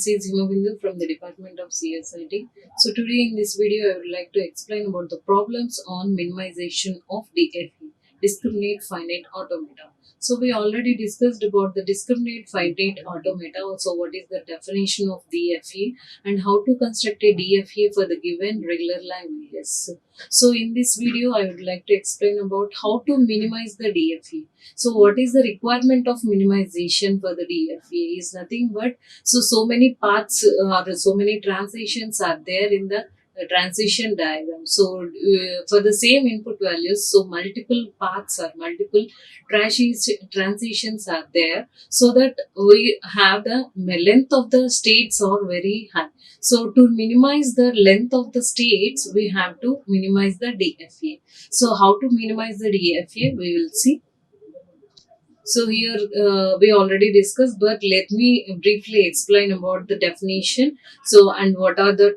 this is Himabindu from the Department of CSIT. So today in this video I would like to explain about the problems on minimization of DFA, discriminate finite automata. So we already discussed about the discriminate finite automata, also what is the definition of DFA and how to construct a DFA for the given regular languages. So in this video I would like to explain about how to minimize the DFA. So what is the requirement of minimization for the DFA is nothing but so many paths or so many transitions are there in the transition diagram. So for the same input values, so multiple paths or multiple transitions are there, so that we have the length of the states are very high. So to minimize the length of the states, we have to minimize the DFA. So how to minimize the DFA, we will see. So here we already discussed, but let me briefly explain about the definition. So and what are the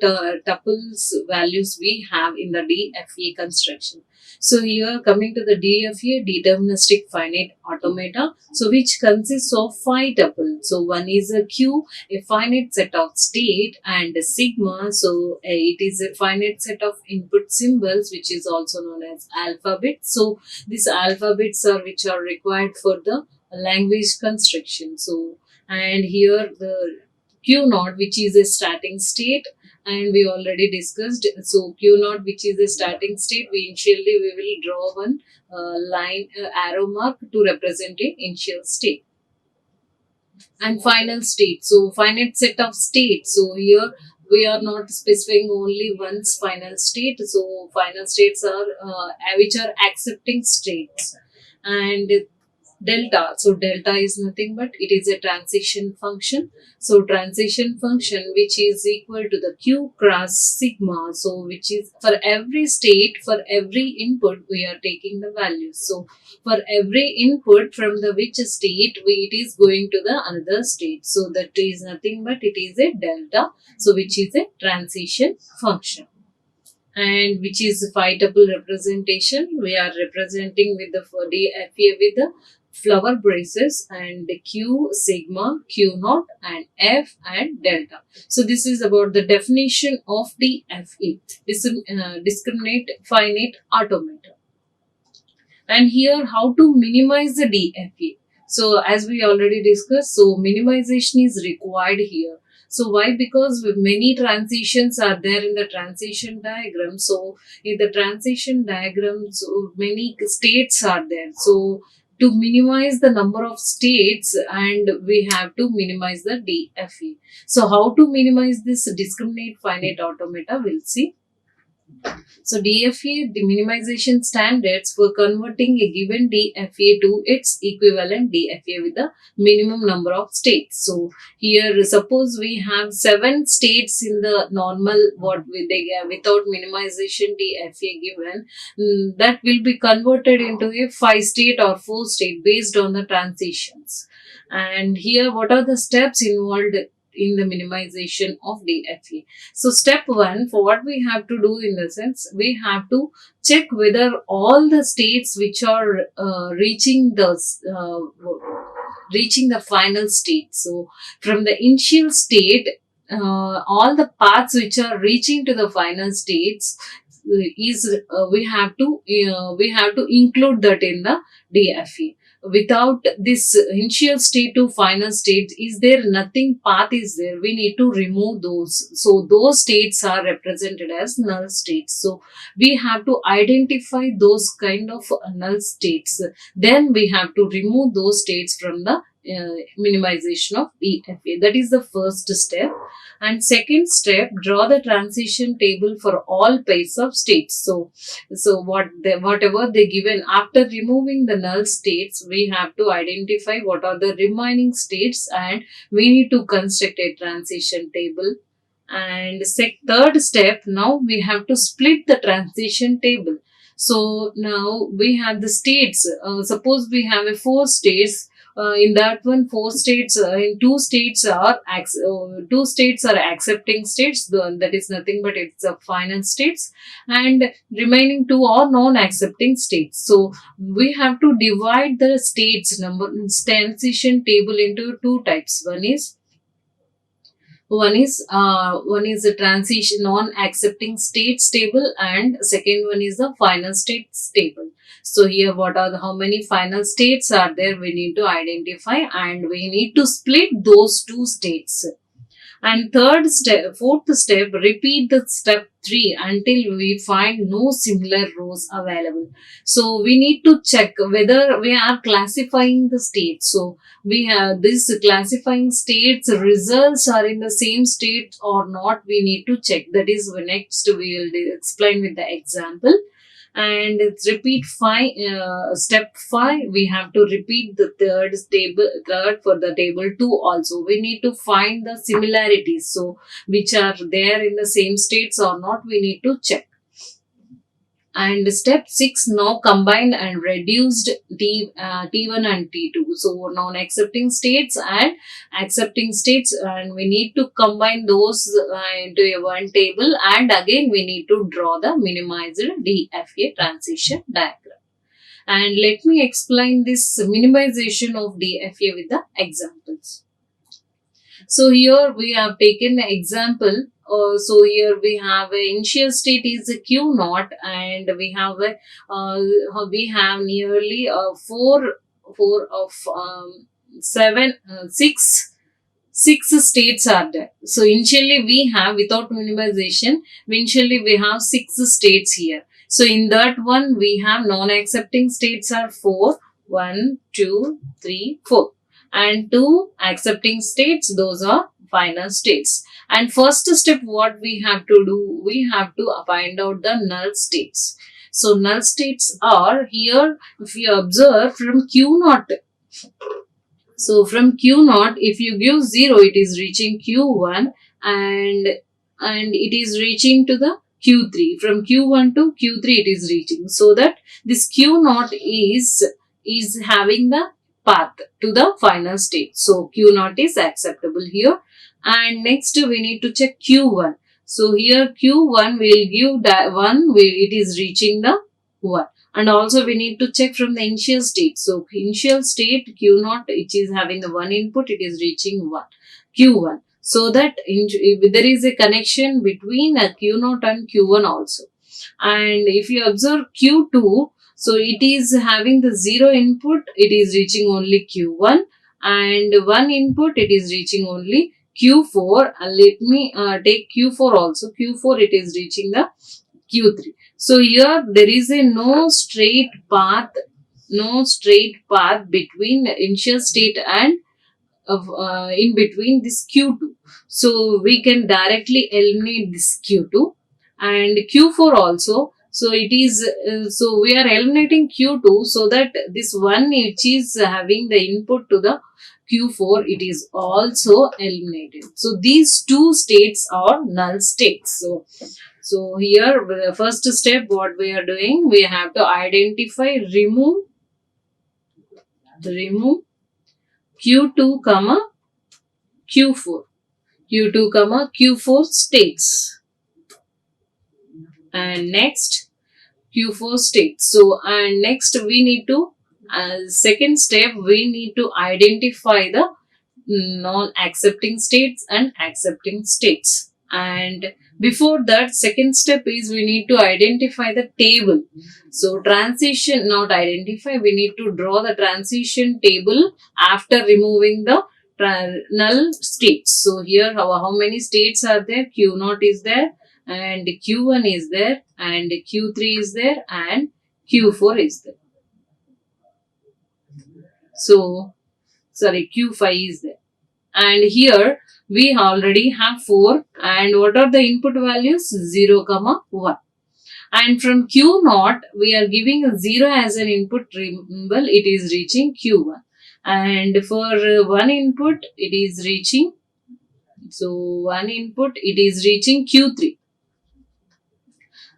tuples values we have in the DFA construction. So here coming to the DFA, deterministic finite automata, so which consists of 5 tuples. So one is a Q, a finite set of state, and a sigma. So it is a finite set of input symbols, which is also known as alphabet. So these alphabets are which are required for the language construction. So and here the Q naught, which is a starting state, and we already discussed. So Q naught, which is a starting state, we will draw one line arrow mark to represent a initial state. And final state, so finite set of states. So here we are not specifying only one's final state. So final states are which are accepting states. And delta, so delta is nothing but it is a transition function. So transition function which is equal to the Q cross sigma, so which is for every state, for every input we are taking the values. So for every input from the which state it is going to the another state, so that is nothing but it is a delta, so which is a transition function. And which is 5 tuple representation, we are representing with the DFA with the flower braces and Q, sigma, Q naught, and F and delta. So this is about the definition of DFA, discriminate finite automata. And here how to minimize the DFA. So as we already discussed, so minimization is required here. So why? Because many transitions are there in the transition diagram. So in the transition diagram, so many states are there. So to minimize the number of states, and we have to minimize the DFA. So how to minimize this discriminate finite automata, we'll see. So DFA, the minimization standards for converting a given DFA to its equivalent DFA with the minimum number of states. So here suppose we have 7 states in the normal without minimization DFA given, that will be converted into a 5 state or 4 state based on the transitions. And here what are the steps involved in the minimization of DFA. So step 1, for what we have to do in the sense, we have to check whether all the states which are reaching the final state. So from the initial state, all the paths which are reaching to the final states is we have to include that in the DFA. Without this initial state to final state, is there nothing path is there, we need to remove those. So those states are represented as null states. So we have to identify those kind of null states. Then we have to remove those states from the minimization of DFA. That is the first step. And second step, draw the transition table for all pairs of states. So whatever they given, after removing the null states, we have to identify what are the remaining states, and we need to construct a transition table. And third step, now we have to split the transition table. So now we have the states. Suppose we have 4 states. In that one, 4 states, in 2 states are accepting states. That is nothing but it's a final states, and remaining 2 are non-accepting states. So we have to divide the states number transition table into 2 types. One is One is the transition non-accepting states table, and second one is the final states table. So here, what are the how many final states are there? We need to identify, and we need to split those two states. And fourth step, repeat the step 3 until we find no similar rows available. So we need to check whether we are classifying the states. So we have this classifying states results are in the same state or not. We need to check. That is next we will explain with the example. And it's repeat step 5, we have to repeat the third for the table 2 also. We need to find the similarities, so which are there in the same states or not, we need to check. And step 6, now combined and reduced T1 and T2. So now accepting states and accepting states, and we need to combine those into a one table, and again we need to draw the minimized DFA transition diagram. And let me explain this minimization of DFA with the examples. So here we have taken the example. So here we have a initial state is a Q naught, and we have nearly four of six states are there. So initially we have, without minimization, initially we have 6 states here. So in that one we have non-accepting states are 4, 1, 2, 3, 4. And 2 accepting states, those are final states. And first step, what we have to do, we have to find out the null states. So null states are here, if you observe from Q naught. So from Q naught, if you give 0, it is reaching Q1, and it is reaching to the Q3. From Q1 to Q3 it is reaching. So that this Q naught is having the path to the final state. So Q naught is acceptable here. And next we need to check Q1. So here Q1 will give that 1, it is reaching the 1. And also we need to check from the initial state. So initial state Q naught, which is having the 1 input, it is reaching 1, Q1. So that there is a connection between a Q naught and Q1 also. And if you observe Q2, so it is having the 0 input, it is reaching only Q1, and 1 input, it is reaching only Q4. And let me take Q4 also. Q4, it is reaching the Q3. So here there is a no straight path between the initial state and in between this Q2. So we can directly eliminate this Q2 and Q4 also. So it is, so we are eliminating Q2, so that this one which is having the input to the Q4, it is also eliminated. So these two states are null states. So here the first step, what we are doing, we have to identify, remove Q2 comma Q4, Q2 comma Q4 states, and next Q4 states. So and next we need to second step, we need to identify the non-accepting states and accepting states. And before that, second step is we need to identify the table. So transition, not identify, we need to draw the transition table after removing the null states. So here how many states are there? Q0 is there, and Q1 is there, and Q3 is there, and Q4 is there. So, sorry, Q5 is there. And here we already have 4. And what are the input values? 0, 1. And from Q0, we are giving a 0 as an input. Remember, it is reaching Q1. And for 1 input, it is reaching, so 1 input, it is reaching Q3.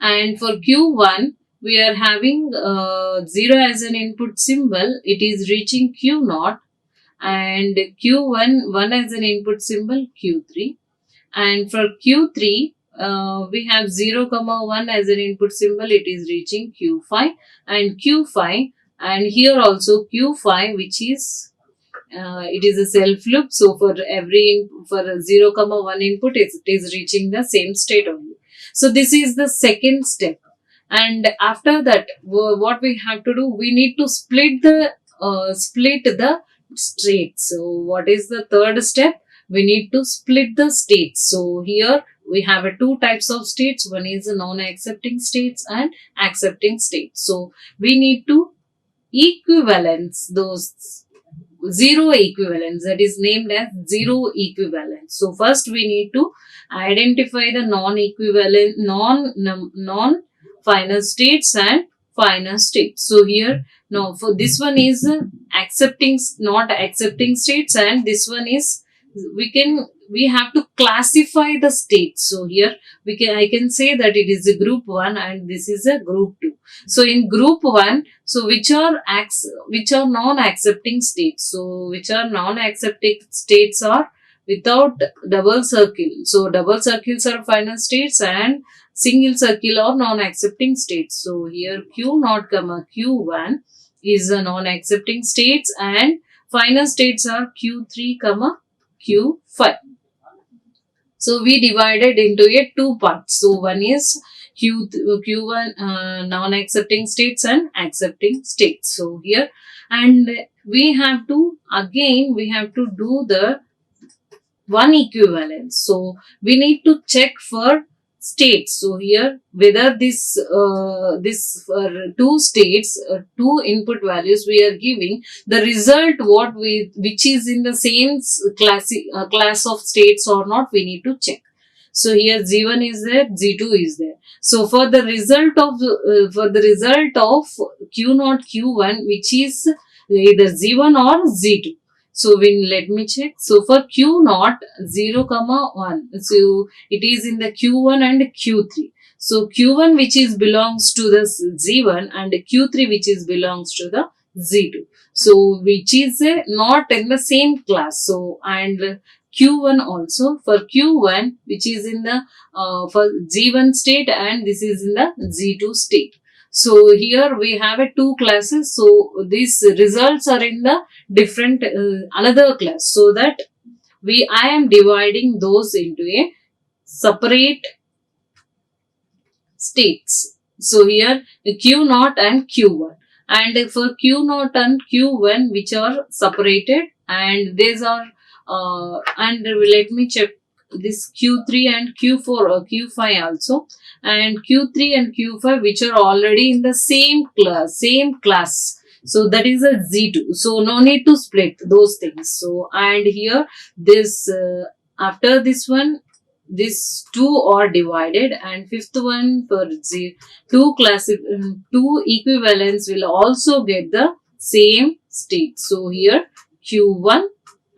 And for Q1, we are having 0 as an input symbol, it is reaching Q0. And Q1, 1 as an input symbol, Q3. And for Q3, we have 0, 1 as an input symbol, it is reaching Q5. And Q5, and here also Q5, which is it is a self loop. So for for 0 comma 1 input, it is reaching the same state only. So this is the second step. And after that, what we have to do, we need to split the states. So what is the third step? We need to split the states. So here we have two types of states. One is non-accepting states and accepting states. So we need to equivalence those zero equivalence, that is named as zero equivalence. So first we need to identify the non-equivalent, non final states and final states. So here now for this one is accepting, not accepting states, and this one is we have to classify the states. So here I can say that it is a group 1 and this is a group 2. So in group 1, so which are non-accepting states. So which are non-accepting states are without double circle. So double circles are final states and single circle or non-accepting states. So here Q0 comma Q1 is a non-accepting states and final states are Q3 comma Q5. So we divided into a two parts. So one is Q1 non-accepting states and accepting states. So here, and we have to do the one equivalence. So we need to check for states. So here whether this two states, two input values we are giving, the result which is in the same class of states or not, we need to check. So here Z1 is there, Z2 is there. So for the result of Q0 Q1, which is either Z1 or Z2. So let me check. So for Q0 0 comma 1, so it is in the Q1 and Q3. So Q1 which is belongs to the Z1 and Q3 which is belongs to the Z2. So which is not in the same class. So and Q1 also, for Q1 which is in the for Z1 state and this is in the Z2 state. So here we have two classes. So these results are in the different another class. So that I am dividing those into a separate states. So here Q0 and Q1. And for Q0 and Q1 which are separated, and these are and let me check this Q3 and Q4 or Q5 also, and Q3 and Q5 which are already in the same class. So that is a Z2. So no need to split those things. So and here this after this one, these two are divided, and fifth one for two equivalents will also get the same state. So here Q1.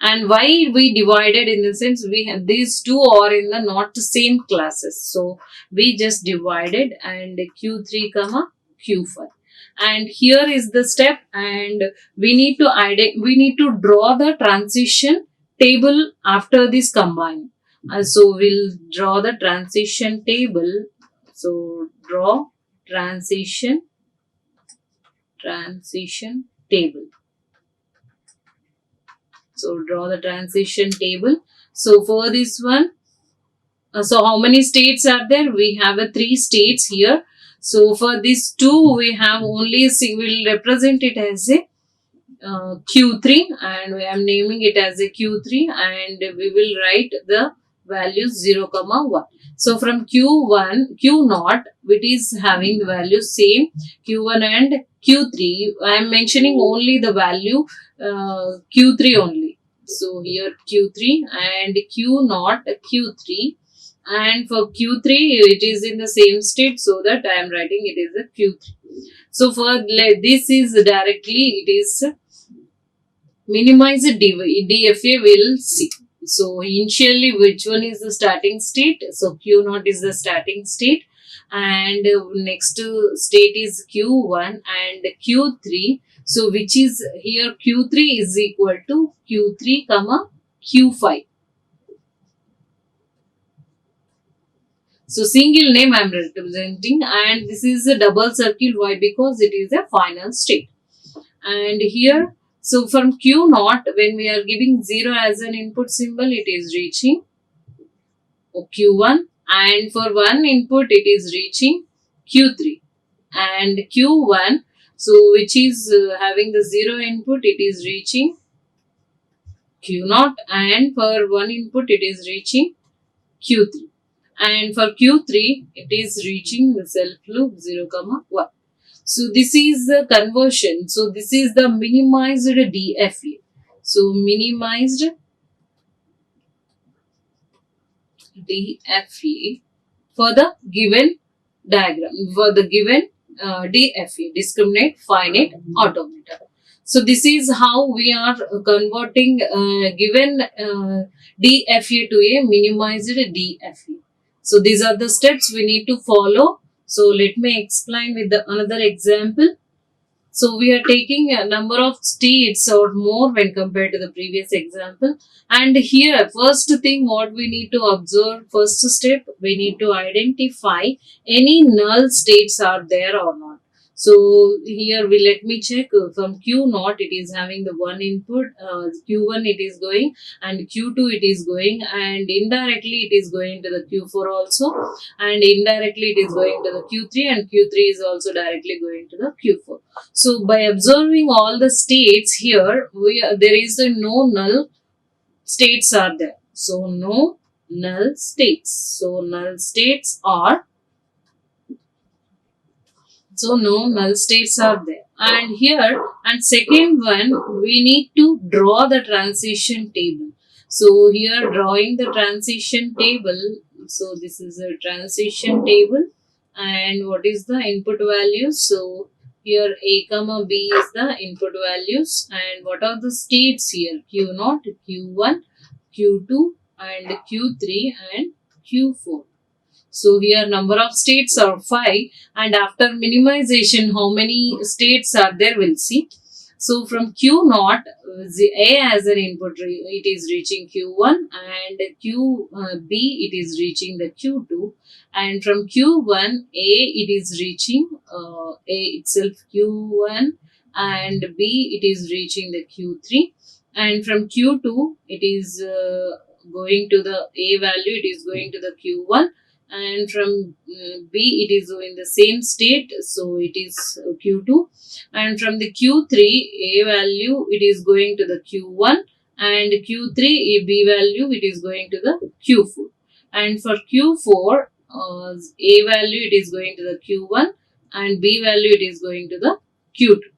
And why we divided, in the sense we have these two are in the not the same classes. So we just divided, and Q3 comma Q5. And here is the step, and we need to draw the transition table after this combine. So we'll draw the transition table. So draw transition table. So draw the transition table. So for this one, so how many states are there? We have 3 states here. So for this 2, we have only, we'll represent it as a Q3, and I am naming it as a Q3, and we will write the values 0 comma 1. So from Q1, Q0, it is having the value same Q1 and Q3. I am mentioning only the value Q3 only. So here Q3 and Q0 Q3, and for Q3 it is in the same state, so that I am writing it is a Q3. So for this is directly, it is minimize DFA will see. So initially which one is the starting state? So Q0 is the starting state, and next state is Q1 and Q3. So which is here Q3 is equal to Q3 comma Q5. So single name I am representing, and this is a double circle. Why? Because it is a final state. And here So from Q naught, when we are giving 0 as an input symbol, it is reaching Q1, and for 1 input it is reaching Q3, and Q1, so which is having the 0 input, it is reaching Q naught, and for 1 input it is reaching Q3, and for Q3 it is reaching the self loop 0, 1. So this is the conversion. So this is the minimized DFA. So minimized DFA for the given diagram, for the given DFA, discriminate finite automata. So this is how we are converting given DFA to a minimized DFA. So these are the steps we need to follow. So let me explain with another example. So we are taking a number of states or more when compared to the previous example. And here, first thing what we need to observe, first step, we need to identify any null states are there or not. So here we let me check from Q naught it is having the one input, Q1 it is going, and Q2 it is going, and indirectly it is going to the Q4 also, and indirectly it is going to the Q3, and Q3 is also directly going to the Q4. So by observing all the states here, there is no null states are there. So no null states. So null states are, so no null states are there. And here, and second one, we need to draw the transition table. So here drawing the transition table. So this is a transition table, and what is the input values? So here A comma B is the input values, and what are the states here? Q naught, Q1, Q2, and Q3 and Q4. So here number of states are 5, and after minimization how many states are there we'll see. So from Q naught, A as an input, it is reaching Q1, and B it is reaching the Q2, and from Q1 A it is reaching A itself Q1, and B it is reaching the Q3, and from Q2 it is going to the A value, it is going to the Q1, and from B it is in the same state, so it is Q2, and from the Q3 A value it is going to the Q1, and Q3 B value it is going to the Q4, and for Q4 A value it is going to the Q1, and B value it is going to the Q2.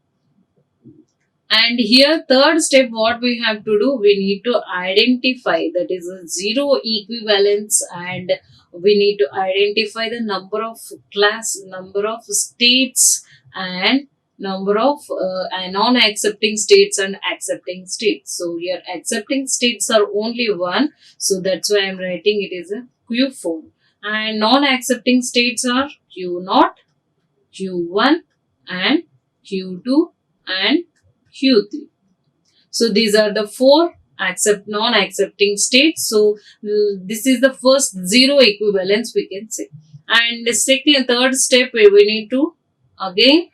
And here third step what we have to do, we need to identify, that is a zero equivalence, and we need to identify the number of states, and number of non-accepting states and accepting states. So here accepting states are only one, so that's why I am writing it is a Q4, and non-accepting states are Q0, Q1 and Q2 and Q3. So these are the four non-accepting states. So this is the first zero equivalence we can say. And the third step we need to again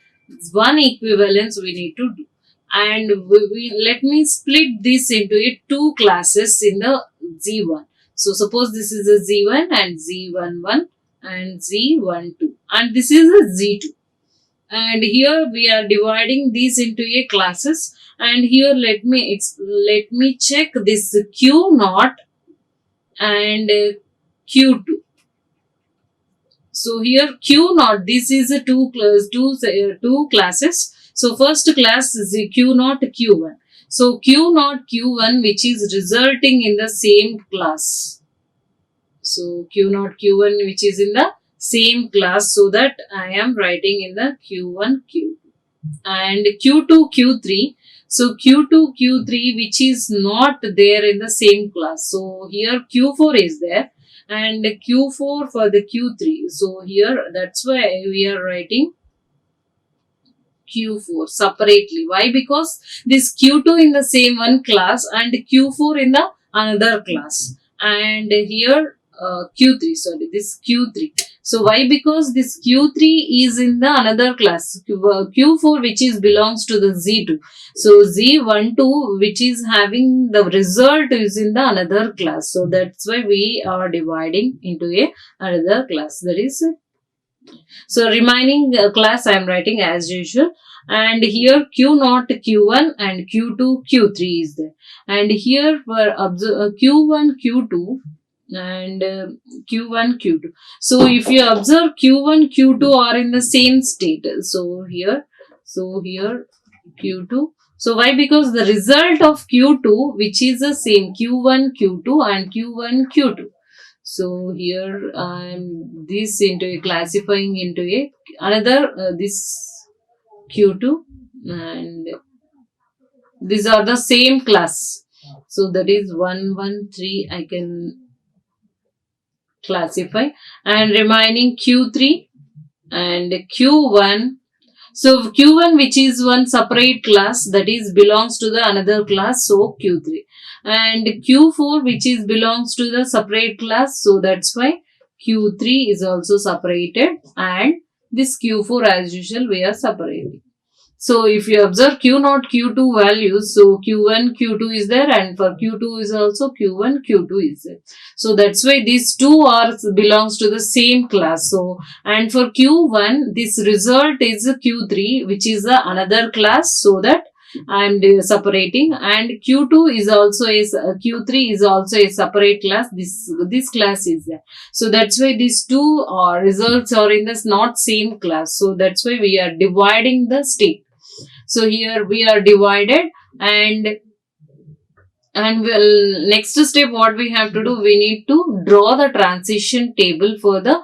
one equivalence we need to do. And let me split this into two classes in the Z1. So suppose this is a Z1 and Z11 and Z12, and this is a Z2. And here we are dividing these into a classes, and here let me check this Q0 and Q2. So here Q0, this is a two classes. So first class is the Q0 Q1. So Q0 Q1 which is resulting in the same class. So Q0 Q1 which is in the same class, so that I am writing in the Q1 Q2, and Q2 Q3. So Q2 Q3 which is not there in the same class. So here Q4 is there, and Q4 for the Q3. So here that's why we are writing Q4 separately. Why? Because this Q2 in the same one class and Q4 in the another class, and here Q3, sorry, this Q3. So why? Because this Q3 is in the another class, Q4, which is belongs to the Z2. So Z12, which is having the result, is in the another class. So that's why we are dividing into a another class. That is, so remaining class I am writing as usual. And here Q0, Q1 and Q2, Q3 is there. And here for Q1, Q2 and Q1, Q2. So if you observe, Q1, Q2 are in the same state. So here Q2. So why? Because the result of Q2, which is the same Q1, Q2 and Q1, Q2. So here I'm this into a classifying into a another this Q2, and these are the same class. So that is 113 I can classify, and remaining Q3 and Q1. So Q1, which is one separate class, that is belongs to the another class, so Q3. And Q4, which is belongs to the separate class, so that's why Q3 is also separated, and this Q4 as usual we are separating. So if you observe Q0, Q2 values, so Q1, Q2 is there, and for Q2 is also Q1, Q2 is there. So that's why these two are belongs to the same class. So, and for Q1, this result is Q3, which is another class, so that I am separating, and Q2 is also a Q3 is also a separate class. This class is there. So that's why these two results are in this not same class. So that's why we are dividing the state. So here we are divided, and well, next step what we have to do, we need to draw the transition table for the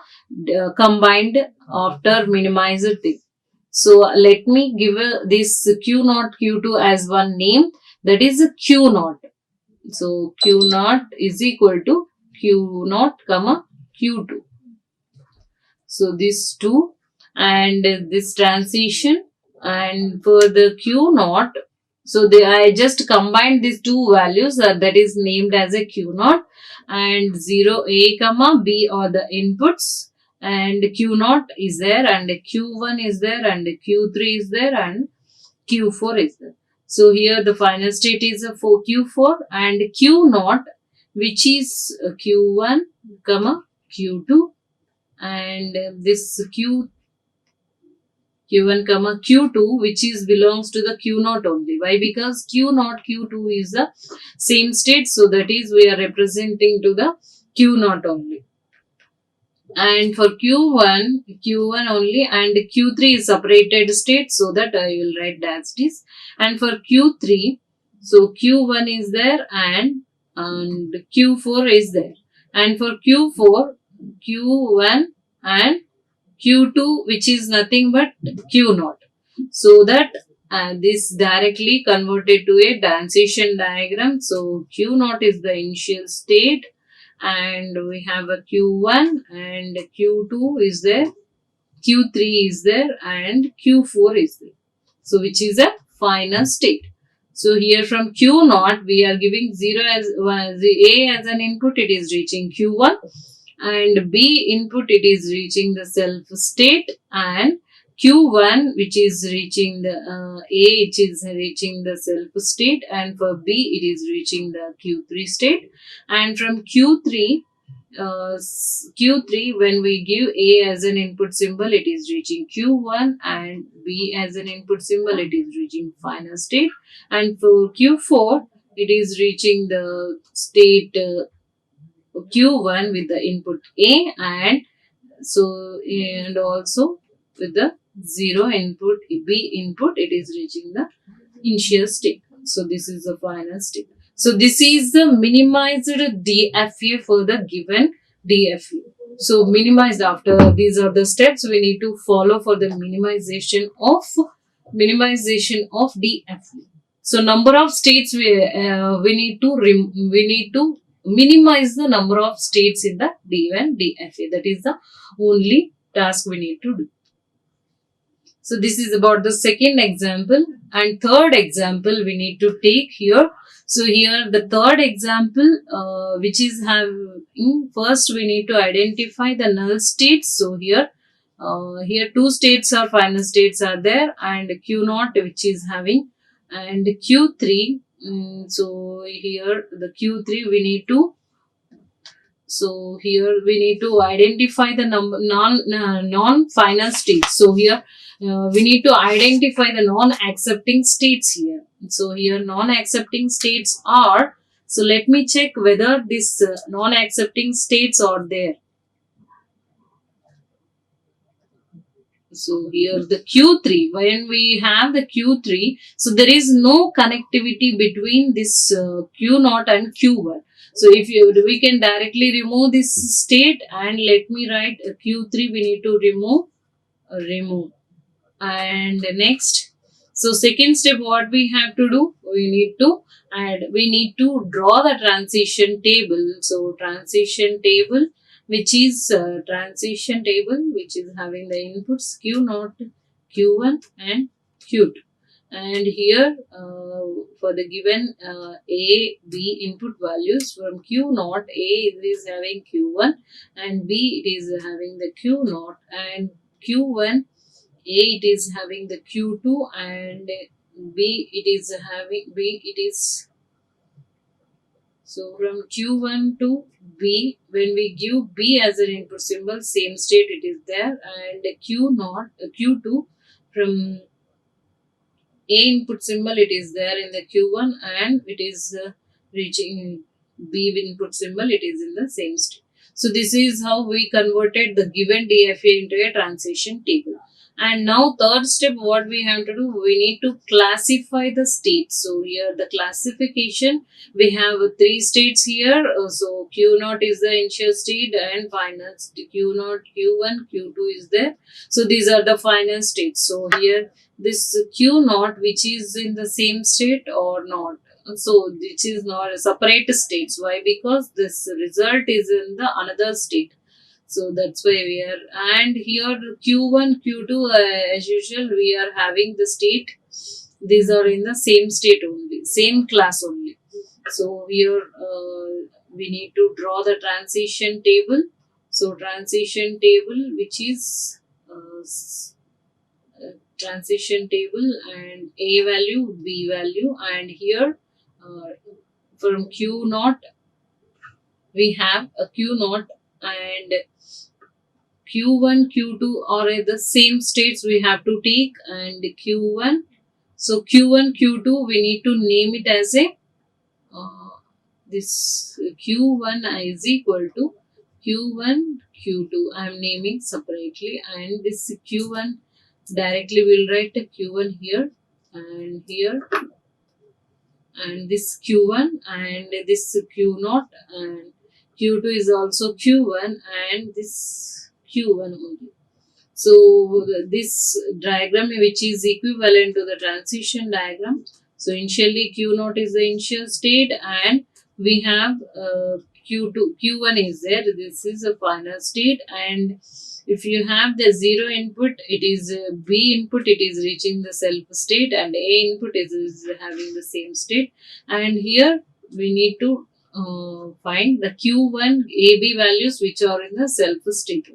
combined after minimized thing. So let me give this Q0, Q2 as one name, that is Q0. So Q0 is equal to Q0 comma Q2. So these two, and this transition, and for the Q0, so I just combined these two values that is named as a Q0, and 0A comma B are the inputs, and Q0 is there, and Q1 is there, and Q3 is there, and Q4 is there. So here the final state is for Q4, and Q0, which is Q1 comma Q2, and this Q1 comma Q2, which is belongs to the Q0 only. Why? Because Q0, Q2 is the same state, so that is we are representing to the Q0 only. And for Q1 only, and Q3 is separated state, so that I will write as it is. And for Q3, so Q1 is there, and Q4 is there. And for Q4, Q1 and Q2, which is nothing but Q0. So that this directly converted to a transition diagram. So Q0 is the initial state, and we have a Q1, and Q2 is there, Q3 is there, and Q4 is there. So which is a final state. So here from Q0 we are giving 0 as A as an input, it is reaching Q1, and B input, it is reaching the self state, and Q1, which is reaching the A, which is reaching the self state, and for B it is reaching the Q3 state. And from Q3 when we give A as an input symbol, it is reaching Q1, and B as an input symbol, it is reaching final state. And for Q4 it is reaching the state Q1 with the input A, and so and also with the 0 input B input, it is reaching the initial state. So this is the final state. So this is the minimized DFA for the given DFA. So minimized, after these are the steps we need to follow for the minimization of DFA. So number of states we need to minimize the number of states in the D1 DFA. That is the only task we need to do. So this is about the second example, and third example we need to take here. So here the third example, which is having, first we need to identify the null states. So here two states or final states are there, and Q naught which is having, and Q3. So here the Q3 we need to, so here we need to identify the number non final states. So here we need to identify the non accepting states here. So here non accepting states are, so let me check whether this non accepting states are there. So here the Q3, when we have the Q3, so there is no connectivity between this Q0 and Q1. So if we can directly remove this state, and let me write Q3 we need to remove. And next, so second step what we have to do, we need to draw the transition table. So transition table, which is transition table which is having the inputs Q0, Q1 and Q2. And here for the given A, B input values, from Q0, A is having Q1 and B it is having the Q0, and Q1 A it is having the Q2, and B it is having, B it is, so from Q1 to B, when we give B as an input symbol, same state it is there, and Q0, Q2 from A input symbol it is there in the Q1, and it is reaching B input symbol, it is in the same state. So this is how we converted the given DFA into a transition table. And now third step what we have to do, we need to classify the states. So here the classification, we have three states here. So Q0 is the initial state and final state. Q0, Q1, Q2 is there. So these are the final states. So here this Q0 which is in the same state or not. So which is not a separate states. Why? Because this result is in the another state. So that's why we are, and here Q1, Q2 as usual we are having the state. These are in the same state only, same class only. So here we need to draw the transition table. So transition table which is transition table, and A value, B value, and here from Q0 we have a Q0, and Q1, Q2 are the same states we have to take, and Q1. So Q1, Q2 we need to name it as a this Q1 is equal to Q1, Q2. I am naming separately, and this Q1 directly we'll write a Q1 here and here, and this Q1 and this Q0, and Q2 is also Q1 and this Q1 only. So this diagram which is equivalent to the transition diagram. So initially Q0 is the initial state, and we have Q2, Q1 is there. This is a final state, and if you have the 0 input, it is B input, it is reaching the self state, and A input is having the same state. And here we need to find the Q1 AB values which are in the self state.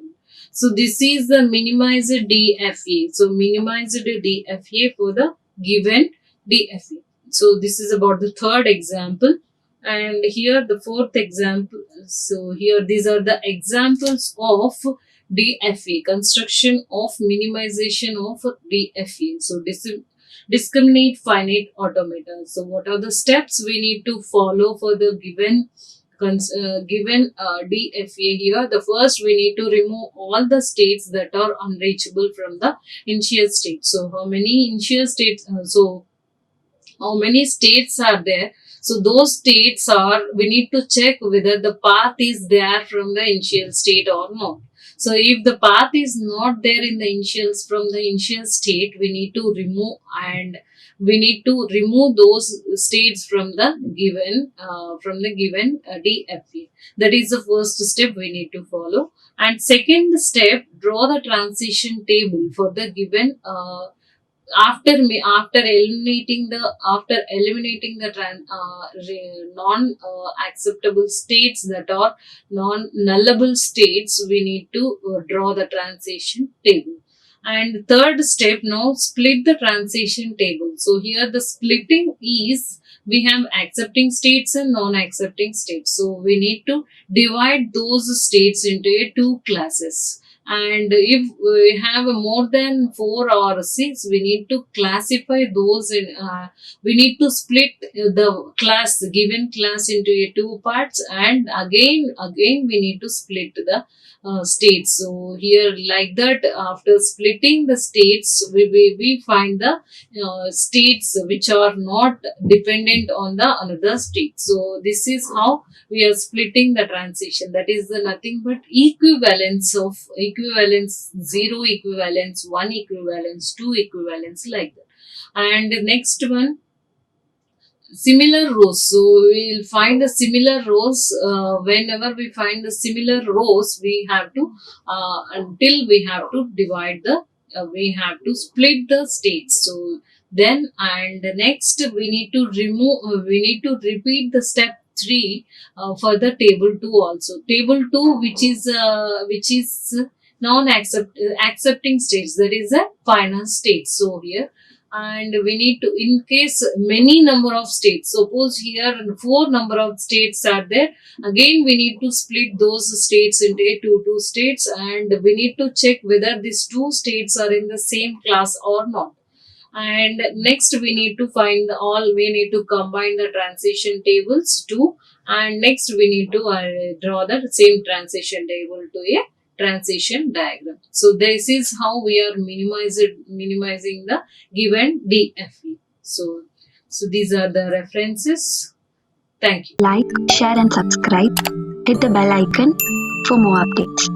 So this is the minimized DFA. So minimized DFA for the given DFA. So this is about the third example. And here the fourth example. So here these are the examples of DFA, construction of minimization of DFA. So discriminate finite automata. So what are the steps we need to follow for the given DFA here? The first, we need to remove all the states that are unreachable from the initial state. So how many initial states, how many states are there? So those states are, we need to check whether the path is there from the initial state or not. So if the path is not there in the initials from the initial state, we need to remove, and we need to remove those states from the given DFA. That is the first step we need to follow. And second step, draw the transition table for the given after eliminating the non acceptable states, that are non nullable states, we need to draw the transition table. And third step, now split the transition table. So here the splitting is, we have accepting states and non-accepting states. So we need to divide those states into two classes. And if we have more than 4 or 6, we need to classify those in we need to split the class, given class, into two parts, and again we need to split the states. So here, like that, after splitting the states, we find the states which are not dependent on the another state. So this is how we are splitting the transition. That is the nothing but equivalence, 0 equivalence, 1 equivalence, 2 equivalence, like that. And next one, similar rows. So we'll find the similar rows. Whenever we find the similar rows, we have to until we have to divide the we have to split the states. So then, and next, we need to repeat the step 3 for the table 2 also. Table 2, which is non accepting states, that is a final state. So here, and we need to, in case many number of states, suppose here 4 number of states are there, again we need to split those states into two states, and we need to check whether these 2 states are in the same class or not. And next, we need to combine the transition tables too. And next, we need to draw the same transition table to a transition diagram. So this is how we are minimizing the given DFE. So these are the references. Thank you. Like, share and subscribe. Hit the bell icon for more updates.